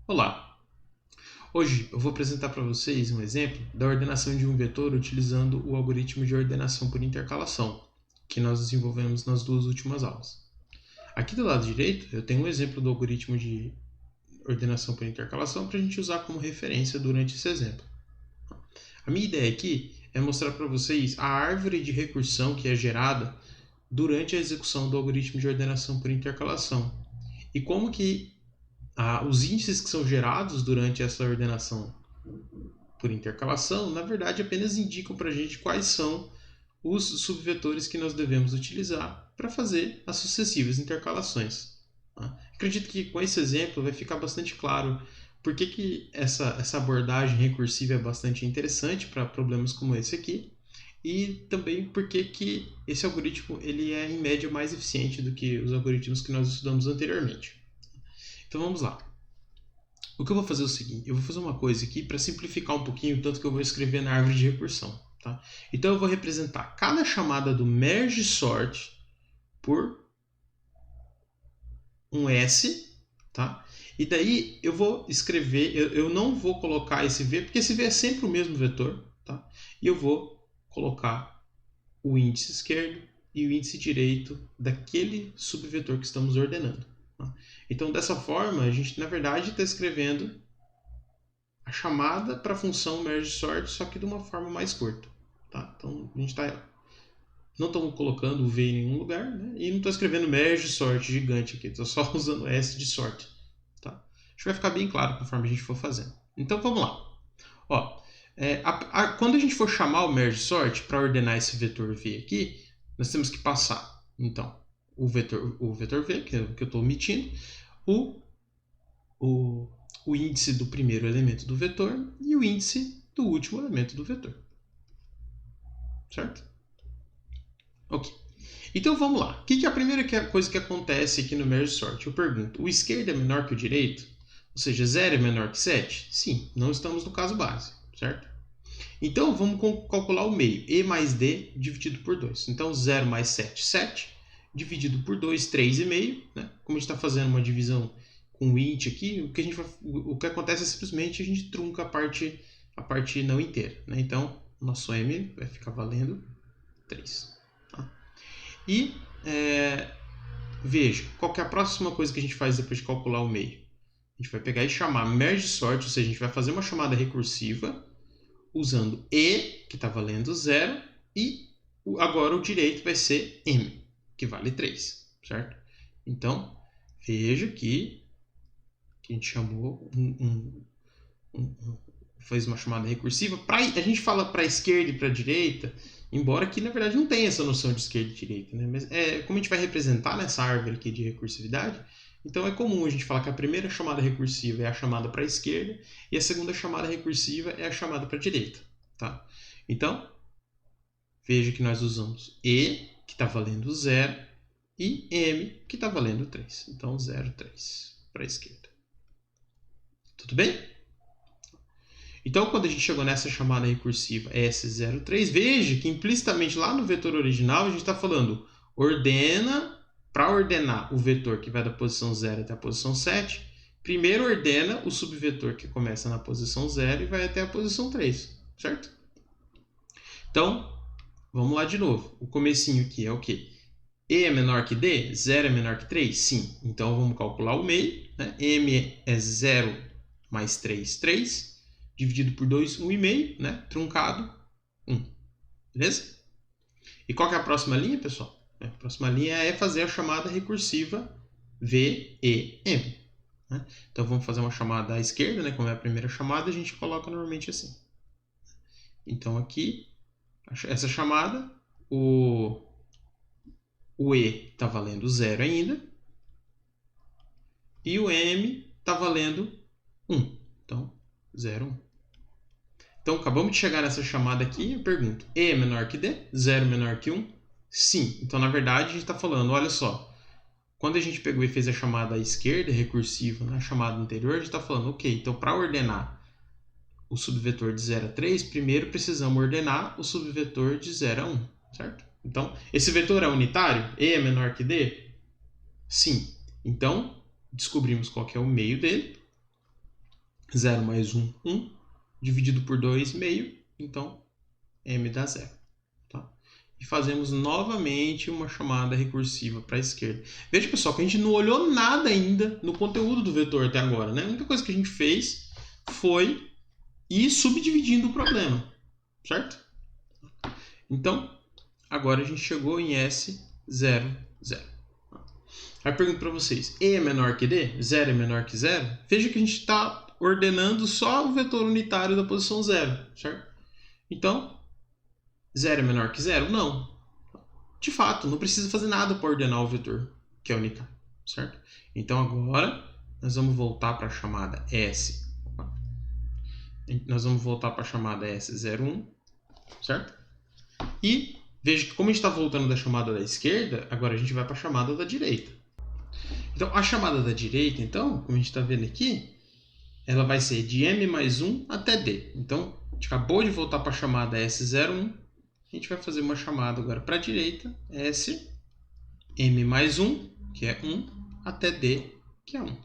Olá! Hoje eu vou apresentar para vocês um exemplo da ordenação de um vetor utilizando o algoritmo de ordenação por intercalação, que nós desenvolvemos nas duas últimas aulas. Aqui do lado direito eu tenho um exemplo do algoritmo de ordenação por intercalação para a gente usar como referência durante esse exemplo. A minha ideia aqui é mostrar para vocês a árvore de recursão que é gerada durante a execução do algoritmo de ordenação por intercalação e como que os índices que são gerados durante essa ordenação por intercalação, na verdade, apenas indicam para a gente quais são os subvetores que nós devemos utilizar para fazer as sucessivas intercalações. Acredito que com esse exemplo vai ficar bastante claro por que essa abordagem recursiva é bastante interessante para problemas como esse aqui e também por que esse algoritmo ele é, em média, mais eficiente do que os algoritmos que nós estudamos anteriormente. Então vamos lá. O que eu vou fazer é o seguinte, eu vou fazer uma coisa aqui para simplificar um pouquinho, tanto que eu vou escrever na árvore de recursão. Tá? Então eu vou representar cada chamada do merge sort por um S, tá? E daí eu vou escrever, eu não vou colocar esse V, porque esse V é sempre o mesmo vetor, tá? E eu vou colocar o índice esquerdo e o índice direito daquele subvetor que estamos ordenando. Então, dessa forma, a gente, na verdade, está escrevendo a chamada para a função merge sort, só que de uma forma mais curta. Tá? Então, a gente não estamos colocando o V em nenhum lugar, né? E não estou escrevendo merge sort gigante aqui, estou só usando S de sort. Tá? Acho que vai ficar bem claro conforme a gente for fazendo. Então, vamos lá. Ó, quando a gente for chamar o merge sort para ordenar esse vetor V aqui, nós temos que passar, então, o vetor V, que eu estou omitindo, o índice do primeiro elemento do vetor e o índice do último elemento do vetor. Certo? Ok. Então vamos lá. O que é a primeira coisa que acontece aqui no merge sort? Eu pergunto, o esquerdo é menor que o direito? Ou seja, 0 é menor que 7? Sim, não estamos no caso base, certo? Então vamos calcular o meio. E mais D dividido por 2. Então 0 mais 7, 7. Dividido por 2, 3,5. Né? Como a gente está fazendo uma divisão com o int aqui, o que acontece é simplesmente a gente trunca a parte não inteira. Né? Então, o nosso m vai ficar valendo 3. Tá? E veja, qual que é a próxima coisa que a gente faz depois de calcular o meio? A gente vai pegar e chamar merge sort, ou seja, a gente vai fazer uma chamada recursiva usando e, que está valendo 0, e agora o direito vai ser m, que vale 3, certo? Então, veja que a gente chamou fez uma chamada recursiva. A gente fala para a esquerda e para a direita, embora aqui na verdade não tenha essa noção de esquerda e direita, né? Mas como a gente vai representar nessa árvore aqui de recursividade, então é comum a gente falar que a primeira chamada recursiva é a chamada para a esquerda e a segunda chamada recursiva é a chamada para a direita. Tá? Então, veja que nós usamos e, que está valendo 0, e m, que está valendo 3. Então, 0, 3 para a esquerda. Tudo bem? Então, quando a gente chegou nessa chamada recursiva S03, veja que implicitamente lá no vetor original a gente está falando para ordenar o vetor que vai da posição 0 até a posição 7, primeiro ordena o subvetor que começa na posição 0 e vai até a posição 3, certo? Então, vamos lá de novo. O comecinho aqui é o quê? E é menor que D? 0 é menor que 3? Sim. Então, vamos calcular o meio. Né? M é 0 mais 3, 3. Dividido por 2, 1,5, né? Truncado, 1. Beleza? E qual que é a próxima linha, pessoal? A próxima linha é fazer a chamada recursiva VEM. Né? Então, vamos fazer uma chamada à esquerda, né? Como é a primeira chamada, a gente coloca normalmente assim. Então, aqui, essa chamada, o E está valendo 0 ainda. E o M está valendo 1. Então, 0, 1. Então, acabamos de chegar nessa chamada aqui. Eu pergunto, E é menor que D? 0 menor que 1? Sim. Então, na verdade, a gente está falando, olha só. Quando a gente pegou e fez a chamada à esquerda, recursiva, na chamada anterior, a gente está falando, ok, então para ordenar o subvetor de 0 a 3, primeiro precisamos ordenar o subvetor de 0 a 1, certo? Então, esse vetor é unitário? E é menor que D? Sim. Então, descobrimos qual que é o meio dele. 0 mais 1, 1. Dividido por 2, meio. Então, m dá 0. Tá? E fazemos novamente uma chamada recursiva para a esquerda. Veja, pessoal, que a gente não olhou nada ainda no conteúdo do vetor até agora, né? A única coisa que a gente fez foi ir subdividindo o problema, certo? Então, agora a gente chegou em S0, 0. Aí eu pergunto para vocês, E é menor que D? 0 é menor que 0? Veja que a gente está ordenando só o vetor unitário da posição 0, certo? Então, 0 é menor que 0? Não. De fato, não precisa fazer nada para ordenar o vetor, que é unitário, certo? Então, agora, nós vamos voltar para a chamada S. Nós vamos voltar para a chamada S01, certo? E veja que como a gente está voltando da chamada da esquerda, agora a gente vai para a chamada da direita. Então, a chamada da direita, então, como a gente está vendo aqui, ela vai ser de m mais 1 até d. Então, a gente acabou de voltar para a chamada S01. A gente vai fazer uma chamada agora para a direita, S, m mais 1, que é 1, até d, que é 1.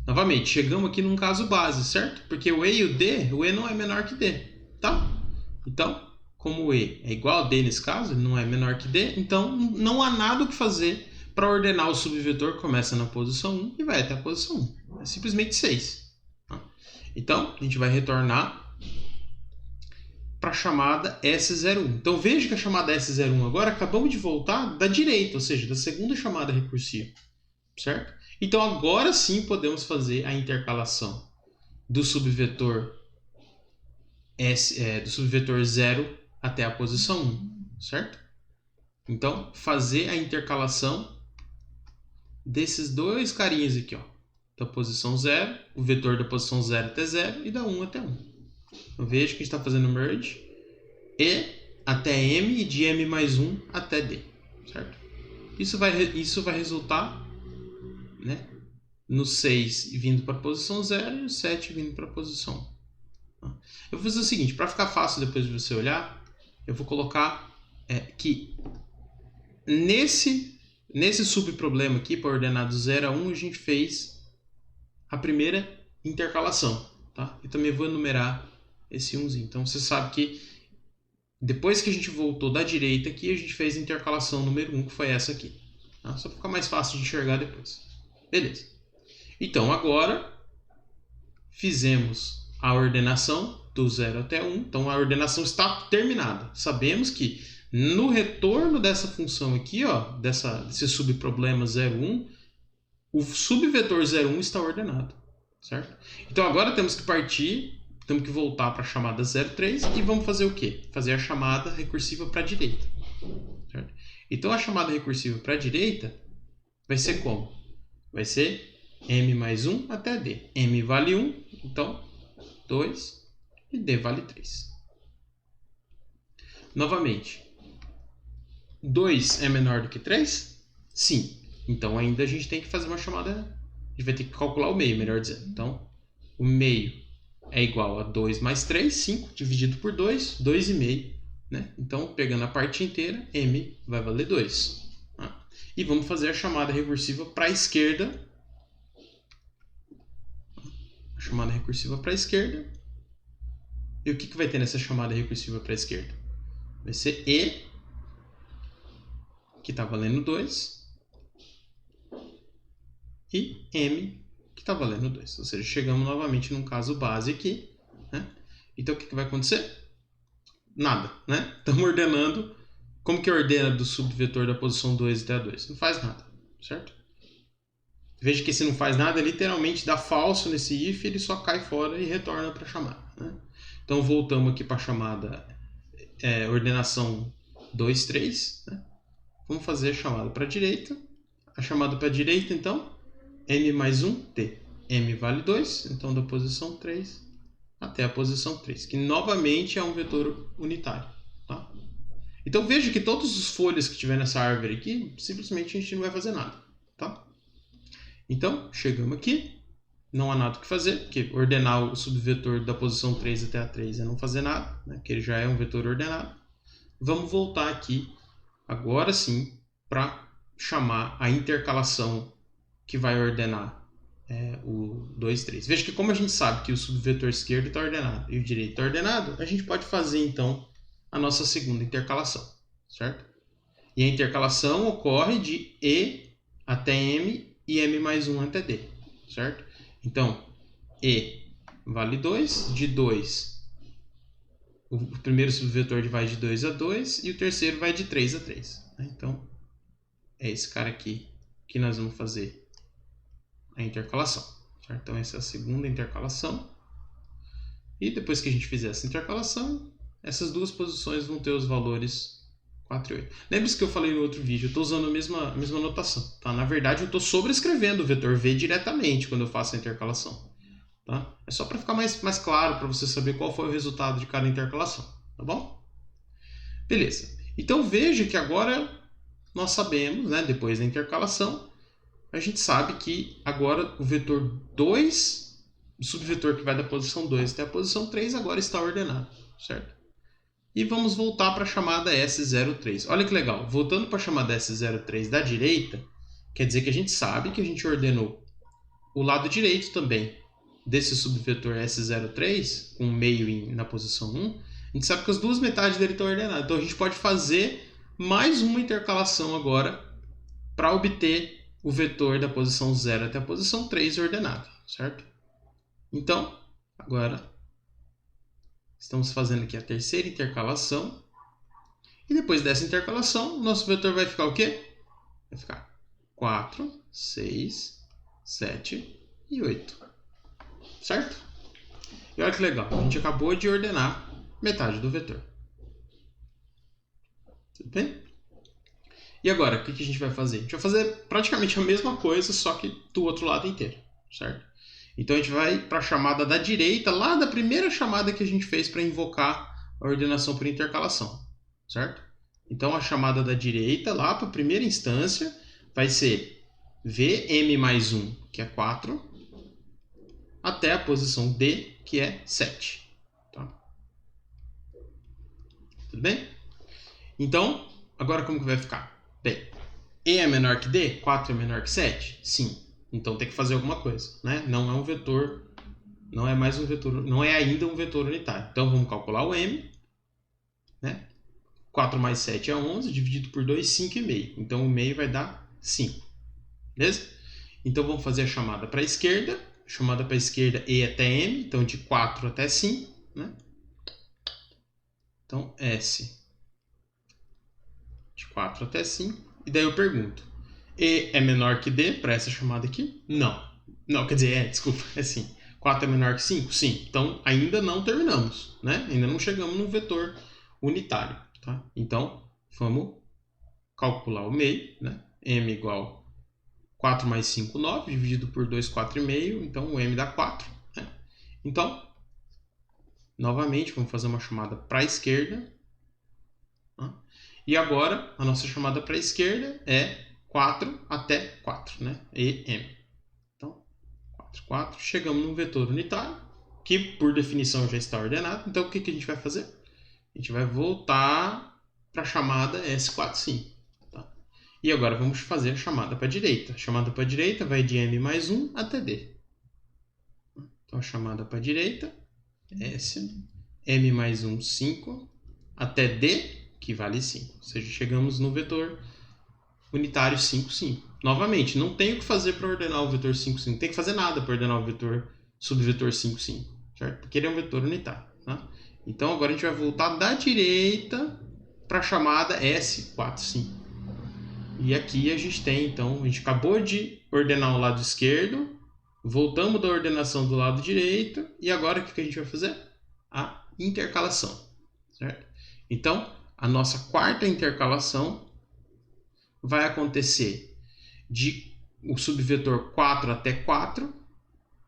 Novamente, chegamos aqui num caso base, certo? Porque o E e o D, o E não é menor que D, tá? Então, como o E é igual a D nesse caso, ele não é menor que D, então não há nada o que fazer para ordenar o subvetor que começa na posição 1 e vai até a posição 1. É simplesmente 6. Tá? Então, a gente vai retornar para a chamada S01. Então, veja que a chamada S01 agora acabamos de voltar da direita, ou seja, da segunda chamada recursiva, certo? Então, agora sim podemos fazer a intercalação do subvetor do subvetor 0 até a posição 1, certo? Então, fazer a intercalação desses dois carinhas aqui, ó, da posição 0, o vetor da posição 0 até 0 e da 1 até 1. Então, veja que a gente está fazendo merge E até M e de M mais 1 até D, certo? Isso vai resultar, né, no 6 vindo para a posição 0 e o 7 vindo para a posição 1. Eu vou fazer o seguinte, para ficar fácil depois de você olhar, eu vou colocar que nesse subproblema aqui, para ordenar do 0 a 1, a gente fez a primeira intercalação, tá? Eu também vou enumerar esse 1zinho. Então, você sabe que depois que a gente voltou da direita aqui, a gente fez a intercalação número 1, que foi essa aqui. Tá? Só para ficar mais fácil de enxergar depois. Beleza. Então, agora, fizemos a ordenação do 0 até 1. Então, a ordenação está terminada. Sabemos que no retorno dessa função aqui, ó, desse subproblema 0,1, o subvetor 0,1 está ordenado, certo? Então, agora temos que voltar para a chamada 0,3 e vamos fazer o quê? Fazer a chamada recursiva para a direita, certo? Então, a chamada recursiva para a direita vai ser como? Vai ser m mais 1 até d. m vale 1, então 2 e d vale 3. Novamente, 2 é menor do que 3? Sim. Então ainda a gente tem que fazer uma chamada, a gente vai ter que calcular o meio, melhor dizendo. Então, o meio é igual a 2 mais 3, 5, dividido por 2, 2,5. Né? Então, pegando a parte inteira, m vai valer 2. Tá? E vamos fazer a chamada recursiva para a esquerda. A chamada recursiva para a esquerda. E o que vai ter nessa chamada recursiva para a esquerda? Vai ser E, que está valendo 2, e M, que está valendo 2. Ou seja, chegamos novamente num caso base aqui. Né? Então, o que vai acontecer? Nada. Né? Estamos ordenando. Como que ordena do subvetor da posição 2 até a 2? Não faz nada, certo? Veja que se não faz nada, literalmente dá falso nesse if, ele só cai fora e retorna para a chamada. Né? Então, voltamos aqui para a chamada ordenação 2, 3. Né? Vamos fazer a chamada para a direita. A chamada para a direita, então, m mais 1, t. m vale 2, então da posição 3 até a posição 3, que novamente é um vetor unitário. Tá? Então veja que todos os folhas que tiver nessa árvore aqui, simplesmente a gente não vai fazer nada. Tá? Então, chegamos aqui, não há nada o que fazer, porque ordenar o subvetor da posição 3 até a 3 é não fazer nada, né? Porque ele já é um vetor ordenado. Vamos voltar aqui, agora sim, para chamar a intercalação que vai ordenar 2, 3. Veja que como a gente sabe que o subvetor esquerdo está ordenado e o direito está ordenado, a gente pode fazer, então, a nossa segunda intercalação, certo? E a intercalação ocorre de E até M e M mais 1 até D, certo? Então, E vale 2, de 2, o primeiro subvetor vai de 2 a 2 e o terceiro vai de 3 a 3. Então, é esse cara aqui que nós vamos fazer a intercalação, certo? Então, essa é a segunda intercalação. E depois que a gente fizer essa intercalação, essas duas posições vão ter os valores 4 e 8. Lembre-se que eu falei no outro vídeo, eu estou usando a mesma notação. Tá? Na verdade, eu estou sobrescrevendo o vetor V diretamente quando eu faço a intercalação. Tá? É só para ficar mais claro, para você saber qual foi o resultado de cada intercalação. Tá bom? Beleza. Então veja que agora nós sabemos, né, depois da intercalação, a gente sabe que agora o vetor 2, o subvetor que vai da posição 2 até a posição 3, agora está ordenado, certo? E vamos voltar para a chamada S03. Olha que legal, voltando para a chamada S03 da direita, quer dizer que a gente sabe que a gente ordenou o lado direito também desse subvetor S03, com meio na posição 1, a gente sabe que as duas metades dele estão ordenadas. Então a gente pode fazer mais uma intercalação agora para obter o vetor da posição 0 até a posição 3 ordenado, certo? Então, agora estamos fazendo aqui a terceira intercalação. E depois dessa intercalação, o nosso vetor vai ficar o quê? Vai ficar 4, 6, 7 e 8. Certo? E olha que legal, a gente acabou de ordenar metade do vetor. Tudo bem? E agora, o que a gente vai fazer? A gente vai fazer praticamente a mesma coisa, só que do outro lado inteiro, certo? Então a gente vai para a chamada da direita, lá da primeira chamada que a gente fez para invocar a ordenação por intercalação, certo? Então a chamada da direita, lá para a primeira instância, vai ser Vm mais 1, que é 4, até a posição D, que é 7. Tá? Tudo bem? Então, agora como que vai ficar? Bem, E é menor que D? 4 é menor que 7? Sim. Então tem que fazer alguma coisa, né? Não é um vetor, não é mais um vetor, não é ainda um vetor unitário. Então vamos calcular o M, né? 4 mais 7 é 11, dividido por 2, 5,5. Então o meio vai dar 5. Beleza? Então vamos fazer a chamada para a esquerda. Chamada para a esquerda E até M, então de 4 até 5, né? Então S de 4 até 5. E daí eu pergunto, E é menor que D para essa chamada aqui? Não. Não, quer dizer, desculpa, é sim. 4 é menor que 5? Sim. Então ainda não terminamos, né? Ainda não chegamos no vetor unitário, tá? Então vamos calcular o meio, né? M igual 4 mais 5, 9, dividido por 2, 4,5, então o M dá 4. Né? Então, novamente, vamos fazer uma chamada para a esquerda. Tá? E agora, a nossa chamada para a esquerda é 4 até 4, né? EM. Então, 4, 4. Chegamos num vetor unitário, que por definição já está ordenado. Então, o que a gente vai fazer? A gente vai voltar para a chamada S45. E agora vamos fazer a chamada para a direita. A chamada para a direita vai de M mais 1 até D. Então a chamada para a direita é S, M mais 1, 5, até D, que vale 5. Ou seja, chegamos no vetor unitário 5, 5. Novamente, não tem o que fazer para ordenar o vetor 5, 5. Não tem que fazer nada para ordenar o vetor subvetor 5, 5. Certo? Porque ele é um vetor unitário. Tá? Então agora a gente vai voltar da direita para a chamada S4, 5. E aqui a gente tem, então, a gente acabou de ordenar o lado esquerdo, voltamos da ordenação do lado direito, e agora o que a gente vai fazer? A intercalação, certo? Então, a nossa quarta intercalação vai acontecer de o subvetor 4 até 4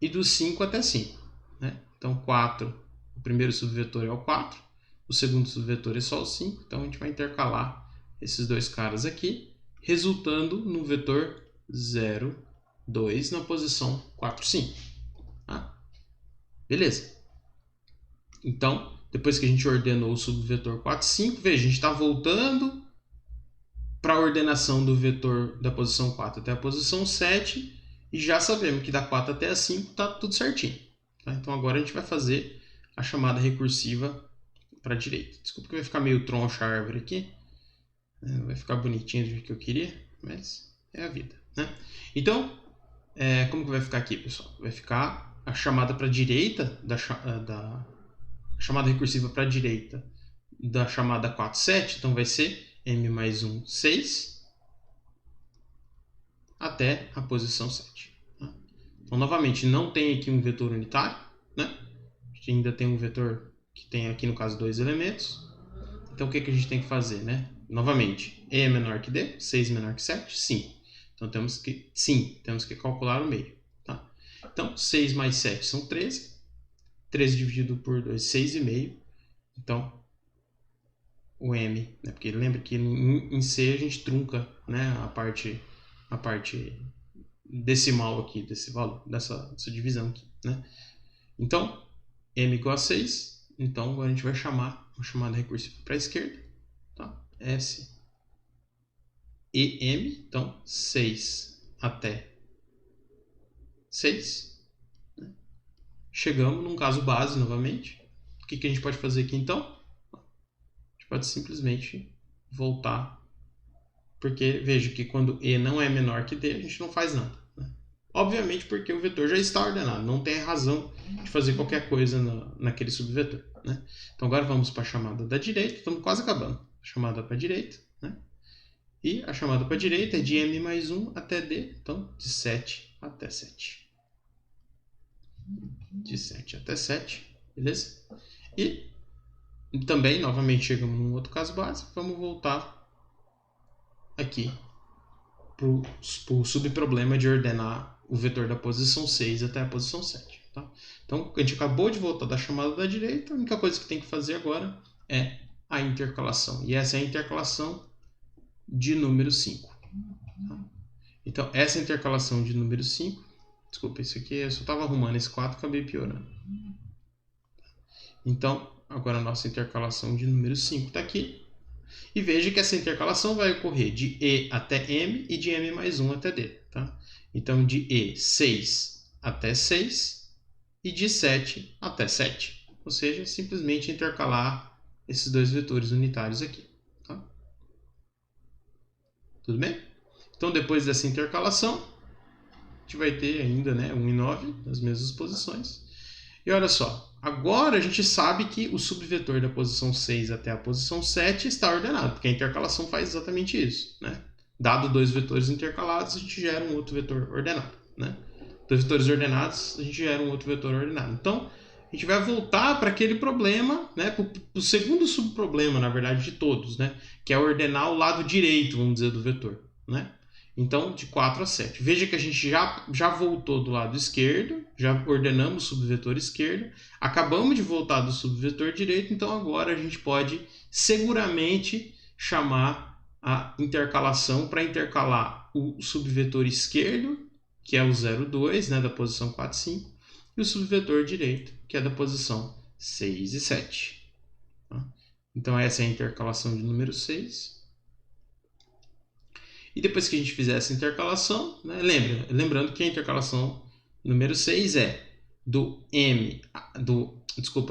e do 5 até 5. Né? Então, 4, o primeiro subvetor é o 4, o segundo subvetor é só o 5, então a gente vai intercalar esses dois caras aqui, resultando no vetor 0, 2 na posição 4, 5. Tá? Beleza. Então, depois que a gente ordenou o subvetor 4, 5, veja, a gente está voltando para a ordenação do vetor da posição 4 até a posição 7 E já sabemos que da 4 até a 5 está tudo certinho. Tá? Então agora a gente vai fazer a chamada recursiva para a direita. Desculpa que vai ficar meio troncha a árvore aqui. Vai ficar bonitinho do jeito que eu queria, mas é a vida. Né? Então, como que vai ficar aqui, pessoal? Vai ficar a chamada para a direita, da chamada recursiva para a direita da chamada 4, 7. Então vai ser m mais 1, 6, até a posição 7. Tá? Então, novamente, não tem aqui um vetor unitário. Né? A gente ainda tem um vetor que tem aqui, no caso, 2 elementos. Então, o que a gente tem que fazer? Né? Novamente, e é menor que d, 6 menor que 7, sim. Então, temos que calcular o meio. Tá? Então, 6 mais 7 são 13. 13 dividido por 2, 6,5. Então, o m, né? Porque lembra que em C a gente trunca, né? a parte decimal aqui, desse valor, dessa divisão aqui. Né? Então, m igual a 6. Então, agora a gente vai chamar uma chamada recursiva para a esquerda. Tá? S e m. Então, 6 até 6. Né? Chegamos num caso base novamente. O que a gente pode fazer aqui então? A gente pode simplesmente voltar. Porque veja que quando E não é menor que D, a gente não faz nada. Né? Obviamente porque o vetor já está ordenado. Não tem razão de fazer qualquer coisa naquele subvetor. Né? Então agora vamos para a chamada da direita. Estamos quase acabando. A chamada para a direita. Né? E a chamada para a direita é de m mais 1 até d. Então, de 7 até 7. De 7 até 7. Beleza? E também, novamente, chegamos num outro caso básico. Vamos voltar aqui para o subproblema de ordenar o vetor da posição 6 até a posição 7. Tá? Então, a gente acabou de voltar da chamada da direita. A única coisa que tem que fazer agora é a intercalação. E essa é a intercalação de número 5. Tá? Então, essa intercalação de número 5... Desculpa, isso aqui eu só estava arrumando esse 4 e acabei piorando. Então, agora a nossa intercalação de número 5 está aqui. E veja que essa intercalação vai ocorrer de E até M e de M mais 1 até D. Tá? Então, de E, 6 até 6 e de 7 até 7. Ou seja, simplesmente intercalar esses dois vetores unitários aqui. Tá? Tudo bem? Então, depois dessa intercalação, a gente vai ter ainda 1 e 9 nas mesmas posições. E olha só, agora a gente sabe que o subvetor da posição 6 até a posição 7 está ordenado, porque a intercalação faz exatamente isso. Né? Dado dois vetores intercalados, a gente gera um outro vetor ordenado. Né? Dois vetores ordenados, a gente gera um outro vetor ordenado. Então, a gente vai voltar para aquele problema, né? Para o segundo subproblema, na verdade, de todos, né? Que é ordenar o lado direito, vamos dizer, do vetor. Né? Então, de 4 a 7. Veja que a gente já voltou do lado esquerdo, já ordenamos o subvetor esquerdo, acabamos de voltar do subvetor direito, então agora a gente pode seguramente chamar a intercalação para intercalar o subvetor esquerdo, que é o 0, 2, né, da posição 4, 5, e o subvetor direito, que é da posição 6 e 7. Tá? Então, essa é a intercalação de número 6. E depois que a gente fizer essa intercalação, né, lembrando que a intercalação número 6 é do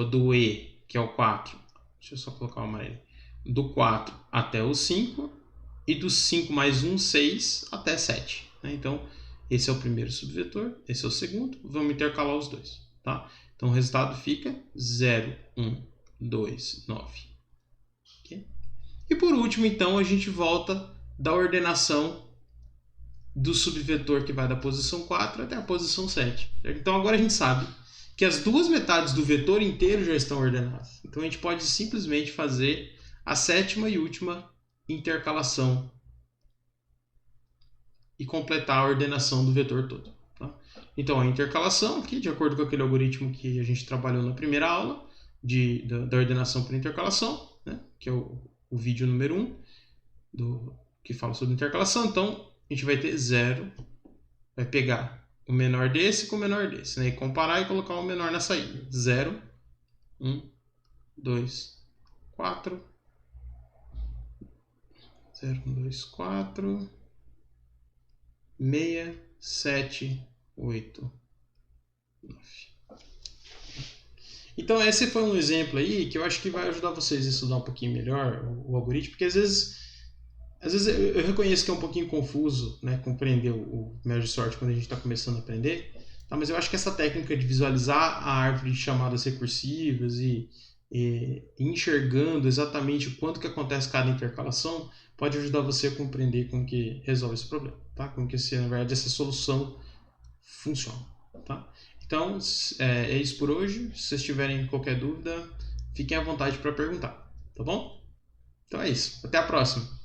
do E, que é o 4, deixa eu só colocar o amarelo, do 4 até o 5, e do 5 mais 1, 6 até 7. Né? Então, esse é o primeiro subvetor, esse é o segundo, vamos intercalar os dois. Tá? Então, o resultado fica 0, 1, 2, 9. Okay? E por último, então, a gente volta da ordenação do subvetor que vai da posição 4 até a posição 7. Então agora a gente sabe que as duas metades do vetor inteiro já estão ordenadas. Então a gente pode simplesmente fazer a sétima e última intercalação e completar a ordenação do vetor todo. Tá? Então a intercalação aqui, de acordo com aquele algoritmo que a gente trabalhou na primeira aula da ordenação por intercalação, né? Que é o vídeo número 1 que fala sobre intercalação. Então a gente vai ter 0, vai pegar o menor desse com o menor desse, né? E comparar e colocar o menor na saída. 0, 1, 2, 4, 0, 1, 2, 4, 6, 7, 8, 9. Então esse foi um exemplo aí que eu acho que vai ajudar vocês a estudar um pouquinho melhor o algoritmo, porque às vezes eu reconheço que é um pouquinho confuso, né, compreender o Merge Sort quando a gente está começando a aprender, tá? Mas eu acho que essa técnica de visualizar a árvore de chamadas recursivas e enxergando exatamente o quanto que acontece cada intercalação pode ajudar você a compreender como que resolve esse problema, tá? Como que na verdade essa solução funciona, tá? Então é isso por hoje. Se vocês tiverem qualquer dúvida, fiquem à vontade para perguntar, tá bom? Então é isso. Até a próxima.